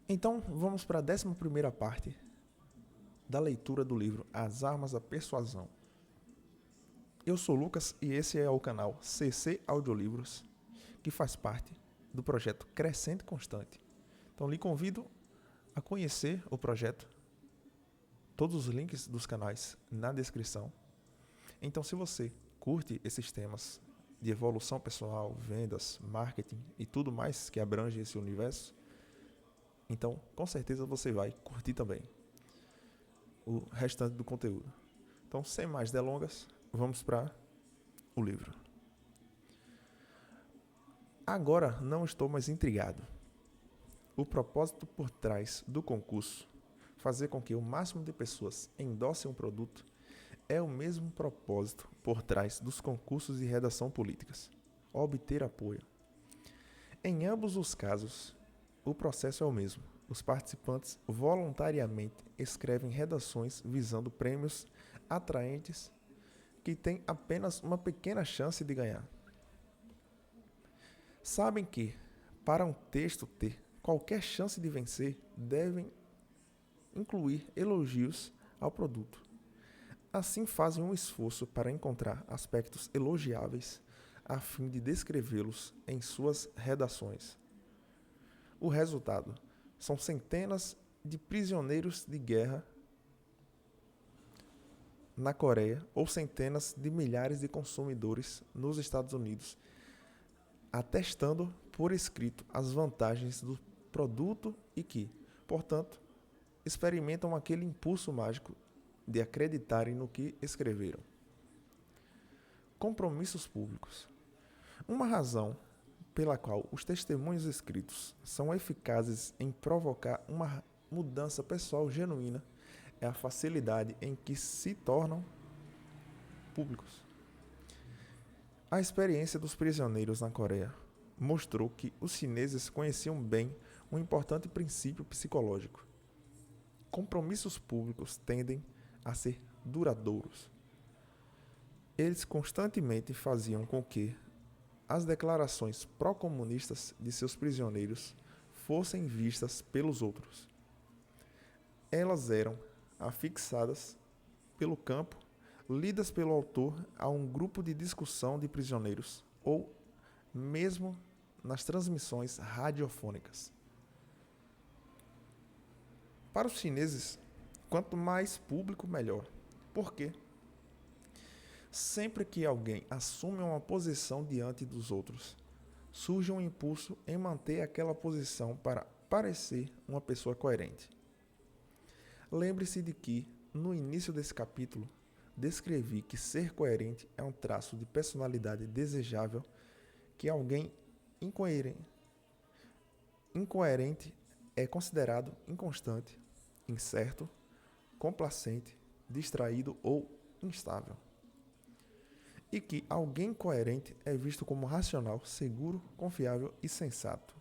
Então, vamos para a 11ª parte da leitura do livro As Armas da Persuasão. Eu sou Lucas e esse é o canal CC Audiolivros, que faz parte do projeto Crescente Constante. Então, lhe convido a conhecer o projeto, todos os links dos canais na descrição. Então, se você curte esses temas de evolução pessoal, vendas, marketing e tudo mais que abrange esse universo, então com certeza você vai curtir também o restante do conteúdo. Então, sem mais delongas, vamos para o livro. Agora não estou mais intrigado. O propósito por trás do concurso, fazer com que o máximo de pessoas endossem um produto, é o mesmo propósito por trás dos concursos de redação políticas: obter apoio. Em ambos os casos, o processo é o mesmo. Os participantes voluntariamente escrevem redações visando prêmios atraentes que têm apenas uma pequena chance de ganhar. Sabem que, para um texto ter qualquer chance de vencer, devem incluir elogios ao produto. Assim, fazem um esforço para encontrar aspectos elogiáveis a fim de descrevê-los em suas redações. O resultado são centenas de prisioneiros de guerra na Coreia ou centenas de milhares de consumidores nos Estados Unidos, atestando por escrito as vantagens do produto e que, portanto, experimentam aquele impulso mágico de acreditarem no que escreveram. Compromissos públicos. Uma razão pela qual os testemunhos escritos são eficazes em provocar uma mudança pessoal genuína é a facilidade em que se tornam públicos. A experiência dos prisioneiros na Coreia mostrou que os chineses conheciam bem um importante princípio psicológico. Compromissos públicos tendem a ser duradouros. Eles constantemente faziam com que as declarações pró-comunistas de seus prisioneiros fossem vistas pelos outros. Elas eram afixadas pelo campo, lidas pelo autor a um grupo de discussão de prisioneiros, ou mesmo nas transmissões radiofônicas. Para os chineses, quanto mais público, melhor. Por quê? Sempre que alguém assume uma posição diante dos outros, surge um impulso em manter aquela posição para parecer uma pessoa coerente. Lembre-se de que, no início desse capítulo, descrevi que ser coerente é um traço de personalidade desejável que alguém incoerente é considerado inconstante, incerto, complacente, distraído ou instável. E que alguém coerente é visto como racional, seguro, confiável e sensato.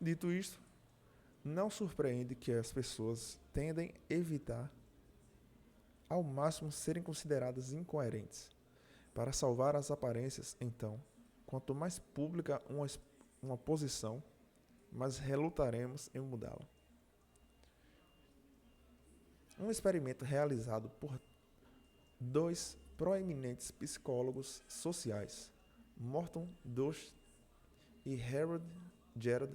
Dito isto, não surpreende que as pessoas tendem a evitar ao máximo serem consideradas incoerentes. Para salvar as aparências, então, quanto mais pública uma posição, mais relutaremos em mudá-la. Um experimento realizado por dois proeminentes psicólogos sociais, Morton Dosch e Harold Gerard,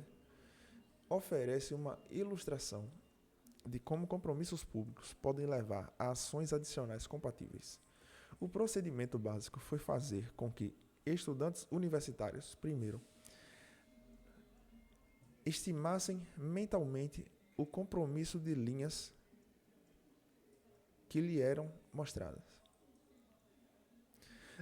oferece uma ilustração de como compromissos públicos podem levar a ações adicionais compatíveis. O procedimento básico foi fazer com que estudantes universitários, primeiro, estimassem mentalmente o compromisso de linhas que lhe eram mostradas.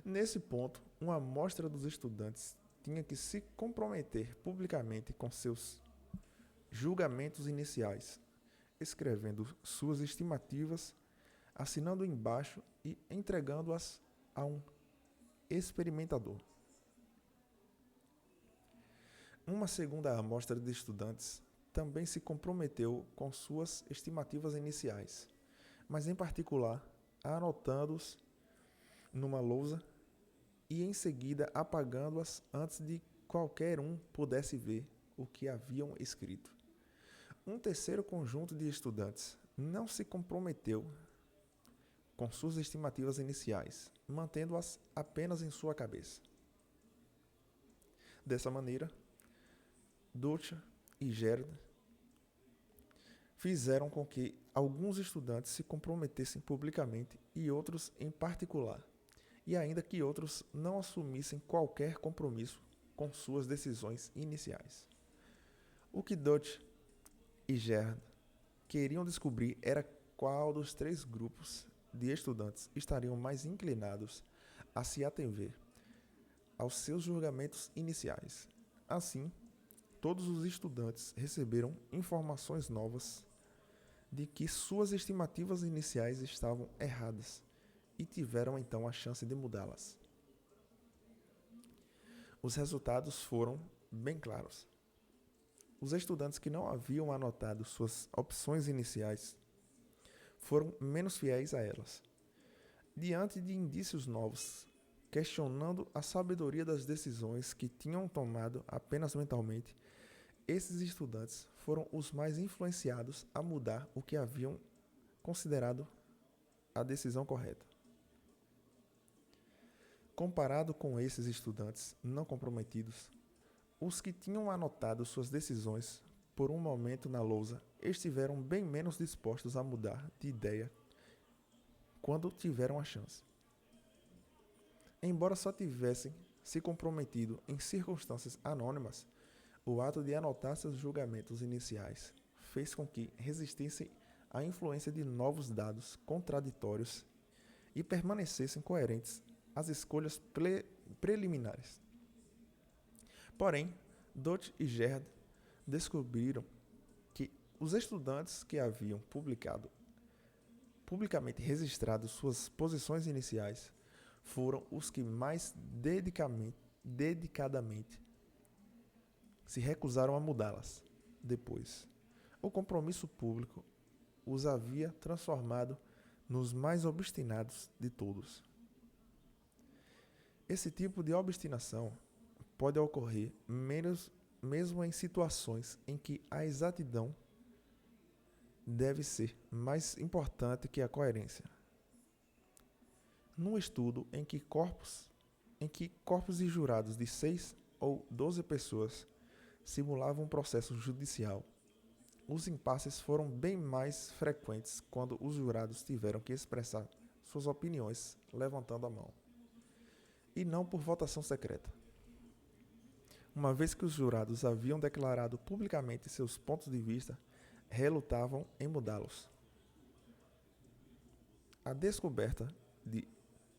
Nesse ponto, uma amostra dos estudantes tinha que se comprometer publicamente com seus julgamentos iniciais, escrevendo suas estimativas, assinando embaixo e entregando-as a um experimentador. Uma segunda amostra de estudantes também se comprometeu com suas estimativas iniciais, mas em particular anotando-os numa lousa e em seguida apagando-as antes de qualquer um pudesse ver o que haviam escrito. Um terceiro conjunto de estudantes não se comprometeu com suas estimativas iniciais, mantendo-as apenas em sua cabeça. Dessa maneira, Dutcher e Gerd fizeram com que alguns estudantes se comprometessem publicamente e outros em particular, e ainda que outros não assumissem qualquer compromisso com suas decisões iniciais. O que Dutcher e Gerd queriam descobrir era qual dos três grupos de estudantes estariam mais inclinados a se ater aos seus julgamentos iniciais. Assim, todos os estudantes receberam informações novas de que suas estimativas iniciais estavam erradas e tiveram então a chance de mudá-las. Os resultados foram bem claros. Os estudantes que não haviam anotado suas opções iniciais foram menos fiéis a elas. Diante de indícios novos, questionando a sabedoria das decisões que tinham tomado apenas mentalmente, esses estudantes foram os mais influenciados a mudar o que haviam considerado a decisão correta. Comparado com esses estudantes não comprometidos, os que tinham anotado suas decisões por um momento na lousa estiveram bem menos dispostos a mudar de ideia quando tiveram a chance. Embora só tivessem se comprometido em circunstâncias anônimas, o ato de anotar seus julgamentos iniciais fez com que resistissem à influência de novos dados contraditórios e permanecessem coerentes às escolhas preliminares. Porém, Dutcher e Gerd descobriram que os estudantes que haviam publicamente registrado suas posições iniciais foram os que mais dedicadamente se recusaram a mudá-las depois. O compromisso público os havia transformado nos mais obstinados de todos. Esse tipo de obstinação pode ocorrer mesmo em situações em que a exatidão deve ser mais importante que a coerência. Num estudo em que corpos de jurados de 6 ou 12 pessoas simulavam um processo judicial, os impasses foram bem mais frequentes quando os jurados tiveram que expressar suas opiniões levantando a mão, e não por votação secreta. Uma vez que os jurados haviam declarado publicamente seus pontos de vista, relutavam em mudá-los. A descoberta de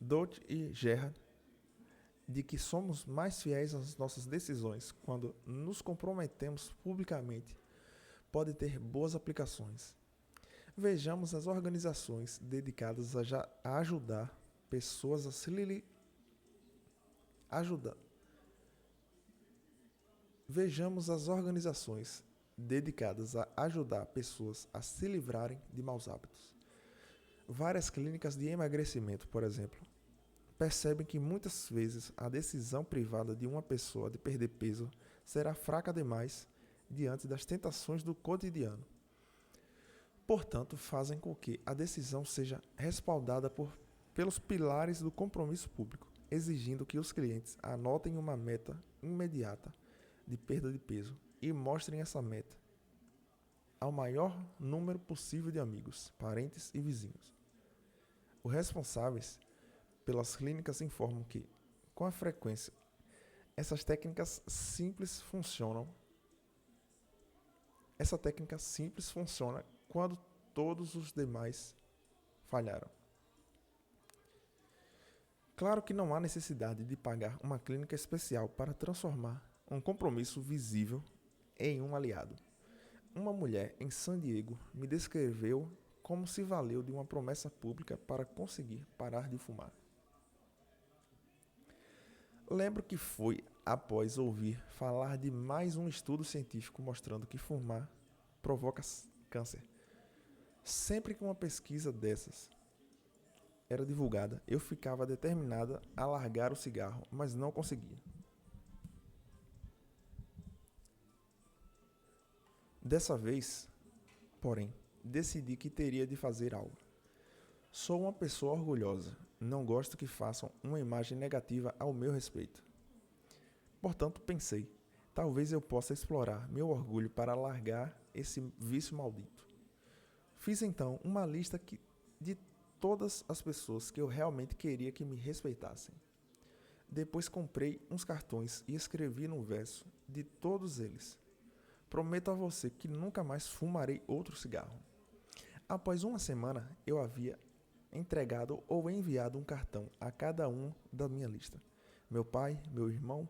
Dutcher e Gerd de que somos mais fiéis às nossas decisões quando nos comprometemos publicamente pode ter boas aplicações. Vejamos as organizações dedicadas a ajudar pessoas a se livrarem de maus hábitos. Várias clínicas de emagrecimento, por exemplo, percebem que muitas vezes a decisão privada de uma pessoa de perder peso será fraca demais diante das tentações do cotidiano. Portanto, fazem com que a decisão seja respaldada pelos pilares do compromisso público, exigindo que os clientes anotem uma meta imediata de perda de peso e mostrem essa meta ao maior número possível de amigos, parentes e vizinhos. Os responsáveis pelas clínicas informam que, com a frequência, essa técnica simples funciona quando todos os demais falharam. Claro que não há necessidade de pagar uma clínica especial para transformar um compromisso visível em um aliado. Uma mulher em San Diego me descreveu como se valeu de uma promessa pública para conseguir parar de fumar. Lembro que foi após ouvir falar de mais um estudo científico mostrando que fumar provoca câncer. Sempre que uma pesquisa dessas era divulgada, eu ficava determinada a largar o cigarro, mas não conseguia. Dessa vez, porém, decidi que teria de fazer algo. Sou uma pessoa orgulhosa, não gosto que façam uma imagem negativa ao meu respeito. Portanto, pensei, talvez eu possa explorar meu orgulho para largar esse vício maldito. Fiz então uma lista de todas as pessoas que eu realmente queria que me respeitassem. Depois comprei uns cartões e escrevi no verso de todos eles. Prometo a você que nunca mais fumarei outro cigarro. Após uma semana, eu havia entregado ou enviado um cartão a cada um da minha lista. Meu pai, meu irmão,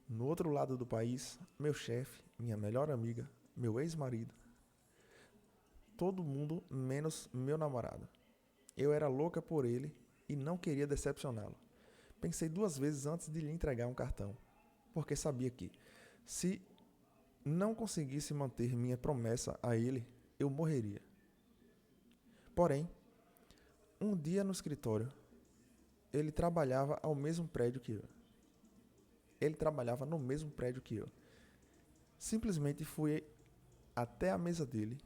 no outro lado do país, meu chefe, minha melhor amiga, meu ex-marido. Todo mundo menos meu namorado. Eu era louca por ele e não queria decepcioná-lo. Pensei 2 vezes antes de lhe entregar um cartão, porque sabia que, se não conseguisse manter minha promessa a ele, eu morreria. Porém, um dia no escritório, ele trabalhava ao mesmo prédio que eu. Ele trabalhava no mesmo prédio que eu. Simplesmente fui até a mesa dele,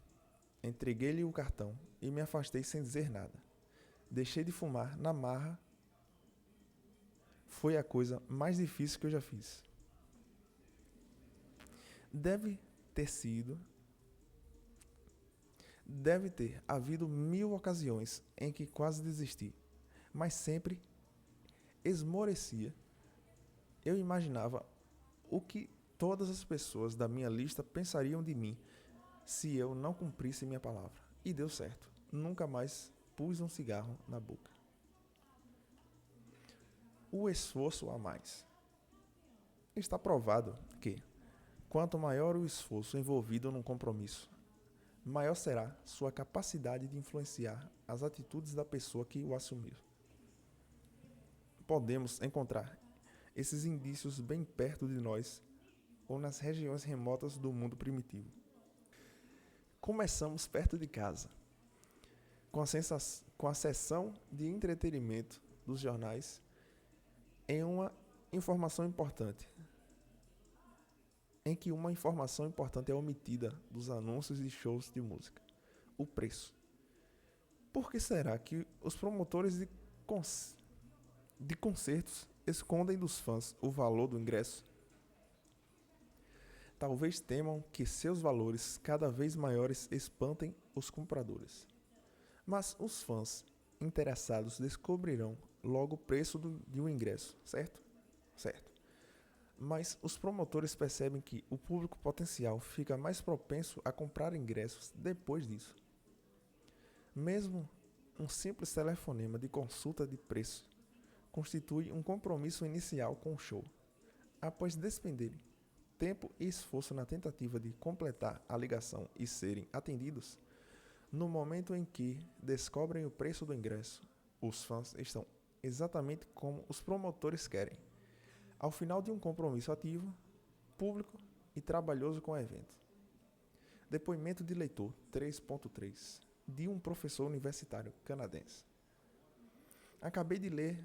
entreguei-lhe o cartão e me afastei sem dizer nada. Deixei de fumar na marra. Foi a coisa mais difícil que eu já fiz. Deve ter havido 1000 ocasiões em que quase desisti, mas sempre esmorecia. Eu imaginava o que todas as pessoas da minha lista pensariam de mim se eu não cumprisse minha palavra. E deu certo. Nunca mais pus um cigarro na boca. O esforço a mais. Está provado que, quanto maior o esforço envolvido num compromisso, maior será sua capacidade de influenciar as atitudes da pessoa que o assumiu. Podemos encontrar esses indícios bem perto de nós ou nas regiões remotas do mundo primitivo. Começamos perto de casa, com a seção de entretenimento dos jornais, em que uma informação importante é omitida dos anúncios de shows de música: o preço. Por que será que os promotores de concertos escondem dos fãs o valor do ingresso? Talvez temam que seus valores cada vez maiores espantem os compradores. Mas os fãs interessados descobrirão logo o preço de um ingresso, certo? Certo. Mas os promotores percebem que o público potencial fica mais propenso a comprar ingressos depois disso. Mesmo um simples telefonema de consulta de preço constitui um compromisso inicial com o show. Após despenderem tempo e esforço na tentativa de completar a ligação e serem atendidos, no momento em que descobrem o preço do ingresso, os fãs estão exatamente como os promotores querem, ao final de um compromisso ativo, público e trabalhoso com o evento. Depoimento de leitor 3.3 de um professor universitário canadense. Acabei de ler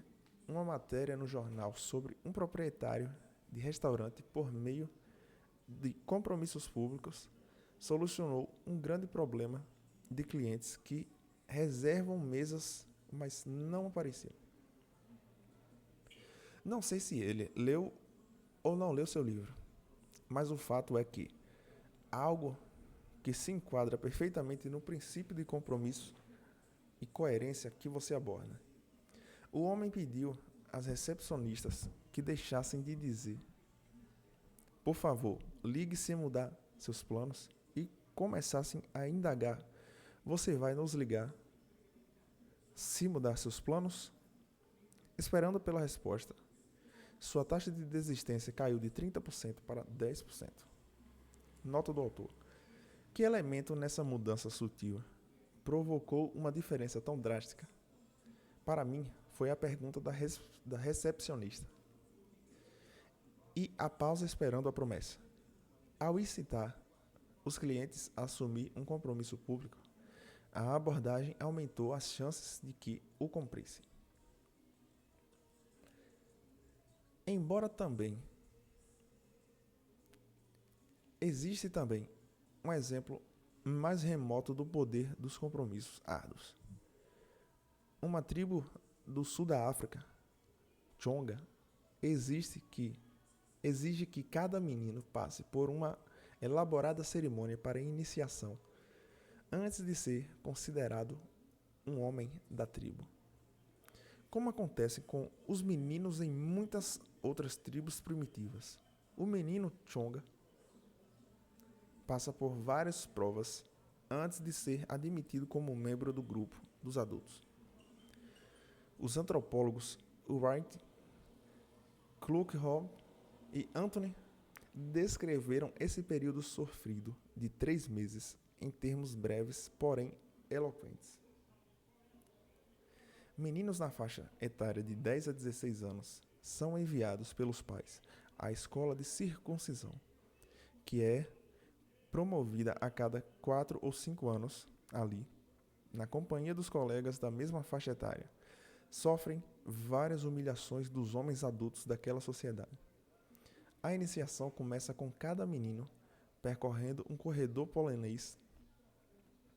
uma matéria no jornal sobre um proprietário de restaurante, por meio de compromissos públicos, solucionou um grande problema de clientes que reservam mesas, mas não apareciam. Não sei se ele leu ou não leu seu livro, mas o fato é que algo que se enquadra perfeitamente no princípio de compromisso e coerência que você aborda. O homem pediu às recepcionistas que deixassem de dizer: por favor, ligue se mudar seus planos, e começassem a indagar: você vai nos ligar se mudar seus planos? Esperando pela resposta, sua taxa de desistência caiu de 30% para 10%. Nota do autor. Que elemento nessa mudança sutil provocou uma diferença tão drástica? Para mim, foi a pergunta da recepcionista e a pausa esperando a promessa. Ao incitar os clientes a assumir um compromisso público, a abordagem aumentou as chances de que o cumprissem. Embora também existe também um exemplo mais remoto do poder dos compromissos árduos. Uma tribo do sul da África, Chonga, exige que cada menino passe por uma elaborada cerimônia para iniciação antes de ser considerado um homem da tribo. Como acontece com os meninos em muitas outras tribos primitivas, o menino Chonga passa por várias provas antes de ser admitido como membro do grupo dos adultos. Os antropólogos Wright, Kluckhoff e Anthony descreveram esse período sofrido de 3 meses em termos breves, porém eloquentes. Meninos na faixa etária de 10 a 16 anos são enviados pelos pais à escola de circuncisão, que é promovida a cada 4 ou 5 anos ali, na companhia dos colegas da mesma faixa etária. Sofrem várias humilhações dos homens adultos daquela sociedade. A iniciação começa com cada menino percorrendo um corredor polonês,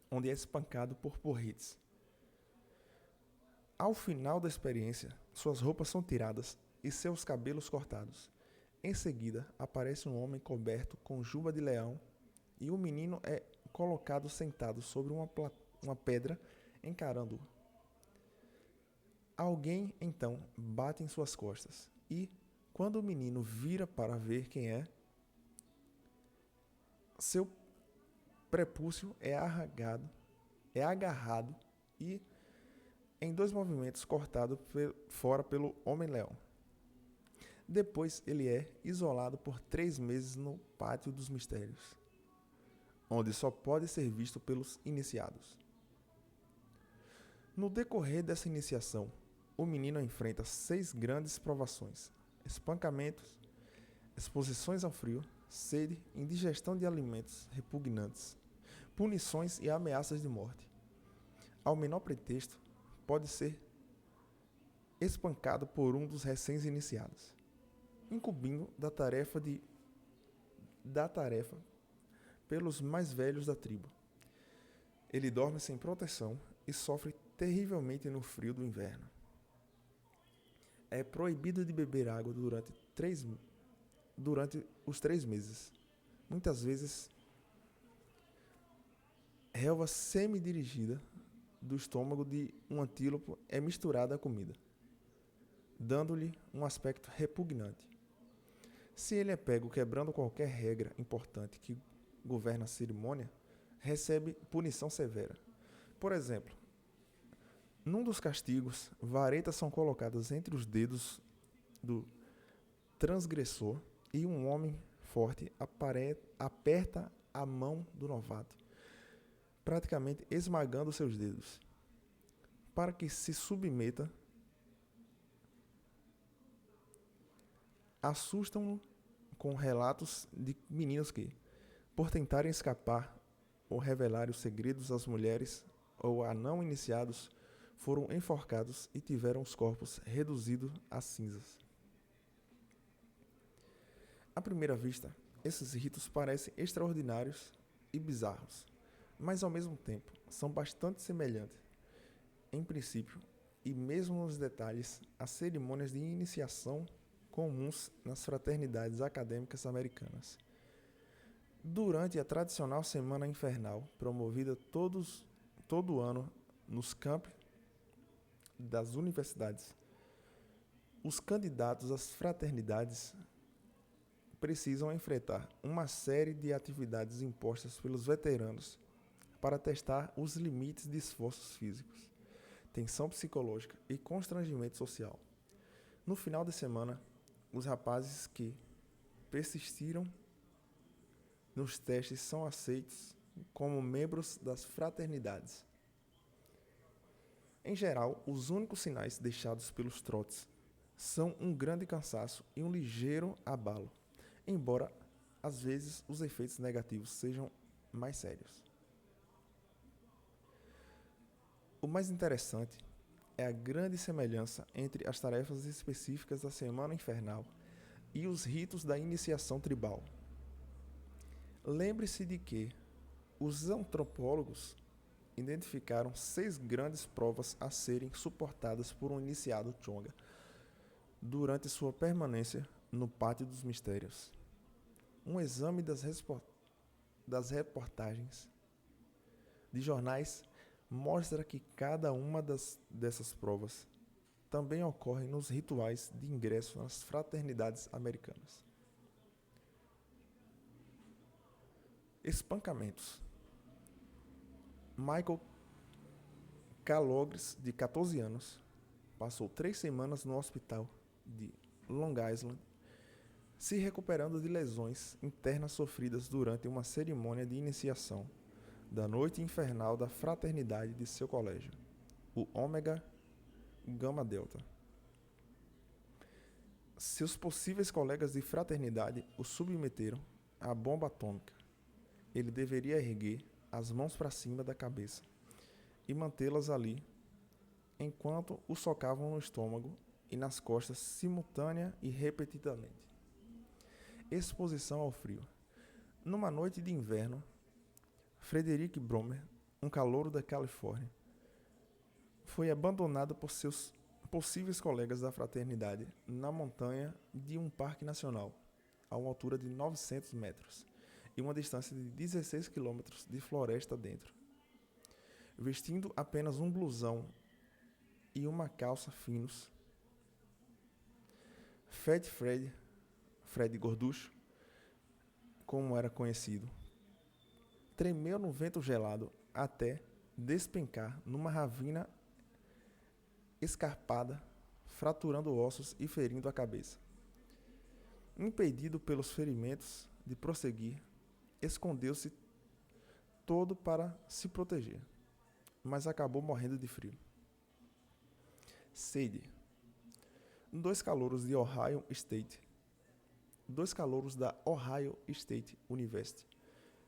onde é espancado por porretes. Ao final da experiência, suas roupas são tiradas e seus cabelos cortados. Em seguida, aparece um homem coberto com juba de leão e o menino é colocado sentado sobre uma pedra, encarando-o. Alguém, então, bate em suas costas e, quando o menino vira para ver quem é, seu prepúcio é agarrado e, em 2 movimentos, cortado fora pelo Homem-Leão. Depois, ele é isolado por 3 meses no Pátio dos Mistérios, onde só pode ser visto pelos iniciados. No decorrer dessa iniciação, o menino enfrenta 6 grandes provações: espancamentos, exposições ao frio, sede, indigestão de alimentos repugnantes, punições e ameaças de morte. Ao menor pretexto, pode ser espancado por um dos recém-iniciados, incumbindo da tarefa pelos mais velhos da tribo. Ele dorme sem proteção e sofre terrivelmente no frio do inverno. É proibido de beber água durante os 3 meses. Muitas vezes, relva semi-dirigida do estômago de um antílope é misturada à comida, dando-lhe um aspecto repugnante. Se ele é pego quebrando qualquer regra importante que governa a cerimônia, recebe punição severa. Por exemplo, num dos castigos, varetas são colocadas entre os dedos do transgressor e um homem forte aperta a mão do novato, praticamente esmagando seus dedos. Para que se submeta, assustam-no com relatos de meninos que, por tentarem escapar ou revelar os segredos às mulheres ou a não iniciados, foram enforcados e tiveram os corpos reduzidos a cinzas. À primeira vista, esses ritos parecem extraordinários e bizarros, mas ao mesmo tempo são bastante semelhantes, em princípio e mesmo nos detalhes, às cerimônias de iniciação comuns nas fraternidades acadêmicas americanas. Durante a tradicional Semana Infernal, promovida todo ano nos campi das universidades, os candidatos às fraternidades precisam enfrentar uma série de atividades impostas pelos veteranos para testar os limites de esforços físicos, tensão psicológica e constrangimento social. No final da semana, os rapazes que persistiram nos testes são aceitos como membros das fraternidades. Em geral, os únicos sinais deixados pelos trotes são um grande cansaço e um ligeiro abalo, embora às vezes os efeitos negativos sejam mais sérios. O mais interessante é a grande semelhança entre as tarefas específicas da Semana Infernal e os ritos da iniciação tribal. Lembre-se de que, Os antropólogos identificaram 6 grandes provas a serem suportadas por um iniciado Chonga durante sua permanência no Pátio dos Mistérios. Um exame das reportagens de jornais mostra que cada uma dessas provas também ocorre nos rituais de ingresso nas fraternidades americanas. Espancamentos. Michael Calogres, de 14 anos, passou 3 semanas no hospital de Long Island, se recuperando de lesões internas sofridas durante uma cerimônia de iniciação da noite infernal da fraternidade de seu colégio, o Omega Gamma Delta. Seus possíveis colegas de fraternidade o submeteram à bomba atômica. Ele deveria erguer as mãos para cima da cabeça e mantê-las ali enquanto o socavam no estômago e nas costas simultânea e repetidamente. Exposição ao frio. Numa noite de inverno, Frederick Bromer, um calouro da Califórnia, foi abandonado por seus possíveis colegas da fraternidade na montanha de um parque nacional, a uma altura de 900 metros e uma distância de 16 quilômetros de floresta dentro. Vestindo apenas um blusão e uma calça finos, Fat Fred Gorducho, como era conhecido, tremeu no vento gelado até despencar numa ravina escarpada, fraturando ossos e ferindo a cabeça. Impedido pelos ferimentos de prosseguir, escondeu-se todo para se proteger, mas acabou morrendo de frio. Sadie. 2 calouros da Ohio State University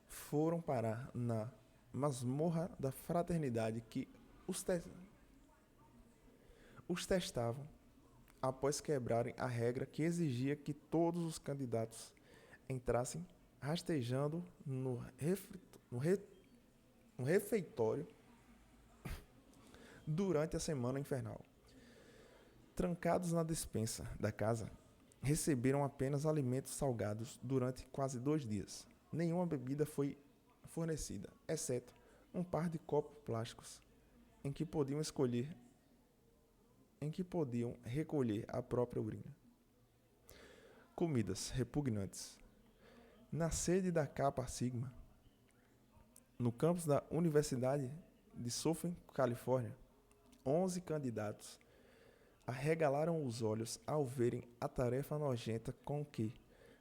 foram parar na masmorra da fraternidade que os testavam após quebrarem a regra que exigia que todos os candidatos entrassem rastejando no refeitório durante a semana infernal. Trancados na despensa da casa, receberam apenas alimentos salgados durante quase 2 dias. Nenhuma bebida foi fornecida, exceto um par de copos plásticos em que podiam recolher a própria urina. Comidas repugnantes. Na sede da Kappa Sigma, no campus da Universidade de Southern Califórnia, 11 candidatos arregalaram os olhos ao verem a tarefa nojenta com que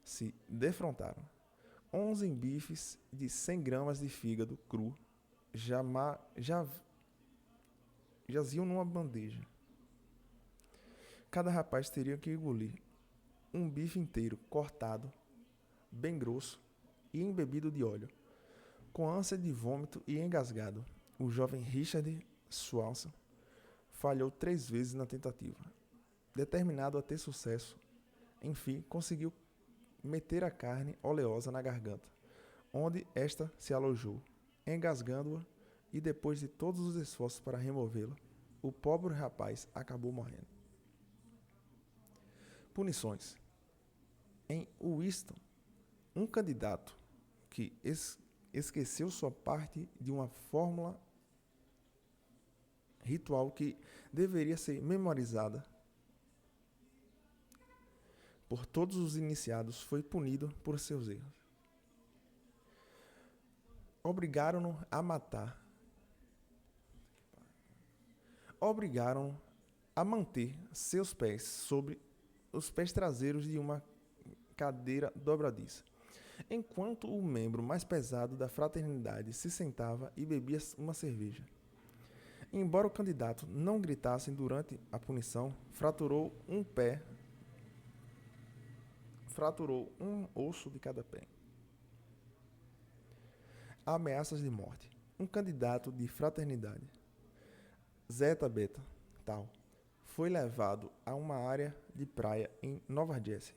se defrontaram. 11 bifes de 100 gramas de fígado cru jaziam numa bandeja. Cada rapaz teria que engolir um bife inteiro, cortado, bem grosso e embebido de óleo. Com ânsia de vômito e engasgado, o jovem Richard Swanson falhou 3 vezes na tentativa. Determinado a ter sucesso, enfim, conseguiu meter a carne oleosa na garganta, onde esta se alojou, engasgando-a, e depois de todos os esforços para removê-la, o pobre rapaz acabou morrendo. Punições. Em Whiston, um candidato que esqueceu sua parte de uma fórmula ritual que deveria ser memorizada por todos os iniciados foi punido por seus erros. Obrigaram-no a matar. Obrigaram-no a manter seus pés sobre os pés traseiros de uma cadeira dobradiça, enquanto o membro mais pesado da fraternidade se sentava e bebia uma cerveja. Embora o candidato não gritasse durante a punição, fraturou um osso de cada pé. Ameaças de morte. Um candidato de fraternidade, Zeta Beta Tau, foi levado a uma área de praia em Nova Jersey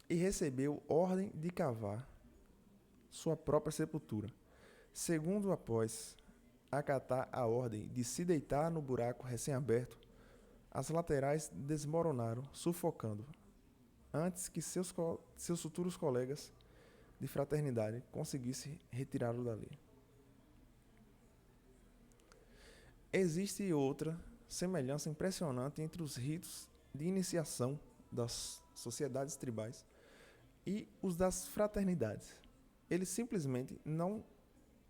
e recebeu ordem de cavar sua própria sepultura. Segundo, após acatar a ordem de se deitar no buraco recém-aberto, as laterais desmoronaram, sufocando, antes que seus futuros colegas de fraternidade conseguissem retirá-lo dali. Existe outra semelhança impressionante entre os ritos de iniciação das sociedades tribais e os das fraternidades. Eles simplesmente não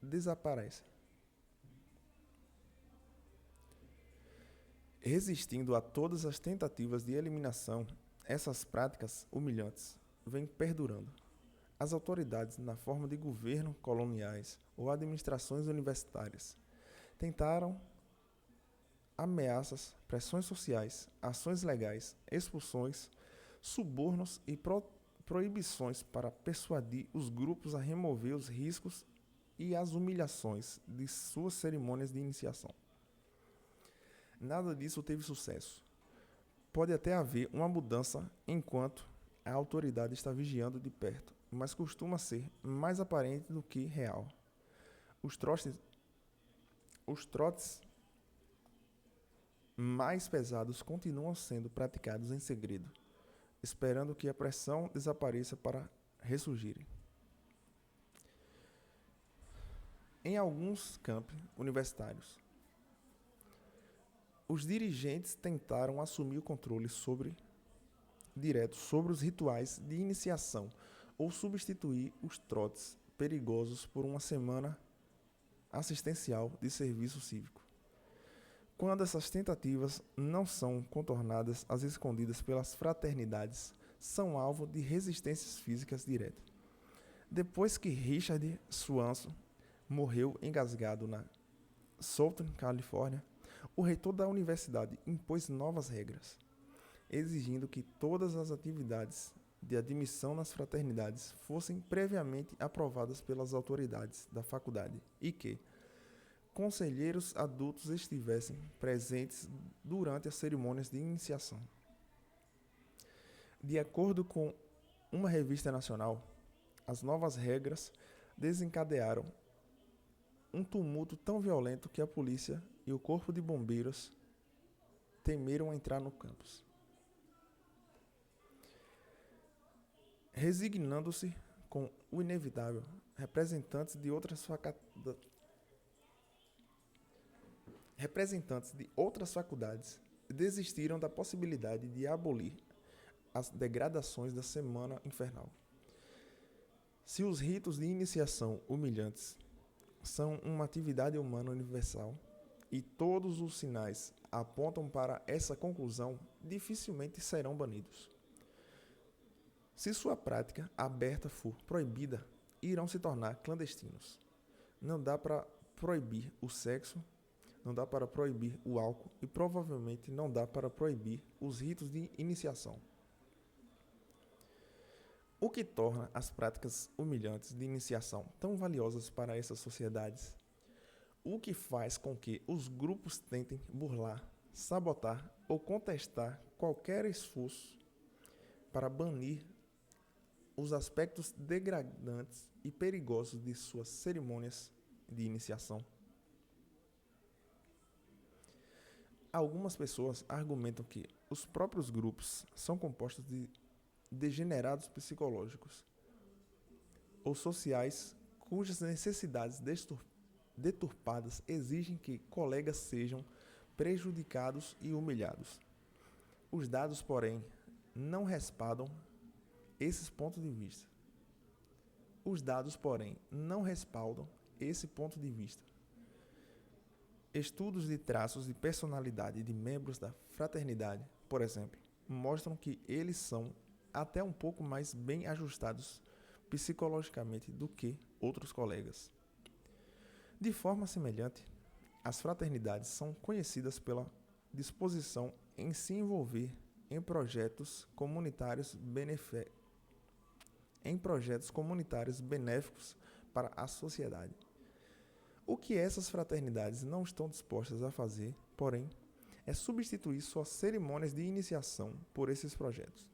desaparecem. Resistindo a todas as tentativas de eliminação, essas práticas humilhantes vêm perdurando. As autoridades, na forma de governo coloniais ou administrações universitárias, tentaram ameaças, pressões sociais, ações legais, expulsões, subornos e proibições para persuadir os grupos a remover os riscos e as humilhações de suas cerimônias de iniciação. Nada disso teve sucesso. Pode até haver uma mudança enquanto a autoridade está vigiando de perto, mas costuma ser mais aparente do que real. Os trotes mais pesados continuam sendo praticados em segredo, esperando que a pressão desapareça para ressurgirem. Em alguns campi universitários, os dirigentes tentaram assumir o controle direto sobre os rituais de iniciação ou substituir os trotes perigosos por uma semana assistencial de serviço cívico. Quando essas tentativas não são contornadas às escondidas pelas fraternidades, são alvo de resistências físicas diretas. Depois que Richard Swanson morreu engasgado na Southern California, o reitor da universidade impôs novas regras, exigindo que todas as atividades de admissão nas fraternidades fossem previamente aprovadas pelas autoridades da faculdade e que conselheiros adultos estivessem presentes durante as cerimônias de iniciação. De acordo com uma revista nacional, as novas regras desencadearam um tumulto tão violento que a polícia e o corpo de bombeiros temeram entrar no campus. Resignando-se com o inevitável, representantes de outras faculdades desistiram da possibilidade de abolir as degradações da Semana Infernal. Se os ritos de iniciação humilhantes são uma atividade humana universal e todos os sinais apontam para essa conclusão, dificilmente serão banidos. Se sua prática aberta for proibida, irão se tornar clandestinos. Não dá para proibir o sexo, não dá para proibir o álcool e provavelmente não dá para proibir os ritos de iniciação. O que torna as práticas humilhantes de iniciação tão valiosas para essas sociedades? O que faz com que os grupos tentem burlar, sabotar ou contestar qualquer esforço para banir os aspectos degradantes e perigosos de suas cerimônias de iniciação? Algumas pessoas argumentam que os próprios grupos são compostos de degenerados psicológicos ou sociais cujas necessidades deturpadas exigem que colegas sejam prejudicados e humilhados. Os dados, porém, não respaldam esses pontos de vista. Estudos de traços de personalidade de membros da fraternidade, por exemplo, mostram que eles são até um pouco mais bem ajustados psicologicamente do que outros colegas. De forma semelhante, as fraternidades são conhecidas pela disposição em se envolver em projetos comunitários benéficos para a sociedade. O que essas fraternidades não estão dispostas a fazer, porém, é substituir suas cerimônias de iniciação por esses projetos.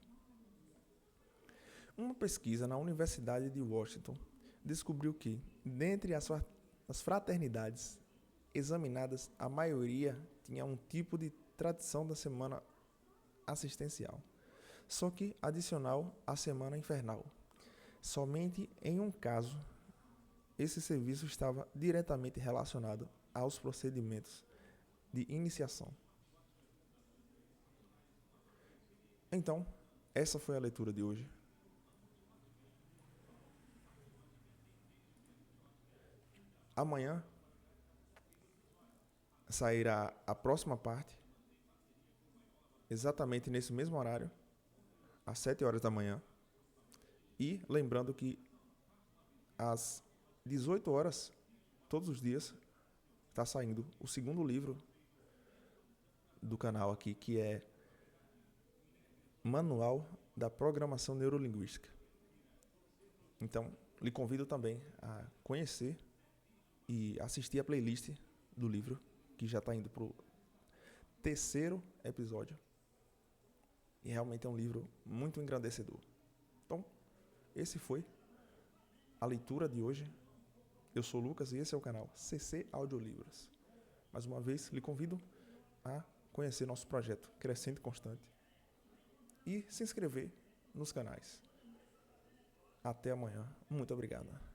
Uma pesquisa na Universidade de Washington descobriu que, dentre as fraternidades examinadas, a maioria tinha um tipo de tradição da semana assistencial, só que adicional à semana infernal. Somente em um caso, esse serviço estava diretamente relacionado aos procedimentos de iniciação. Então, essa foi a leitura de hoje. Amanhã sairá a próxima parte, exatamente nesse mesmo horário, às 7 horas da manhã. E lembrando que às 18 horas, todos os dias, está saindo o segundo livro do canal aqui, que é Manual da Programação Neurolinguística. Então, lhe convido também a conhecer e assistir a playlist do livro, que já está indo para o 3º episódio. E realmente é um livro muito engrandecedor. Então, esse foi a leitura de hoje. Eu sou o Lucas e esse é o canal CC Audiolivros. Mais uma vez, lhe convido a conhecer nosso projeto Crescente Constante e se inscrever nos canais. Até amanhã. Muito obrigado.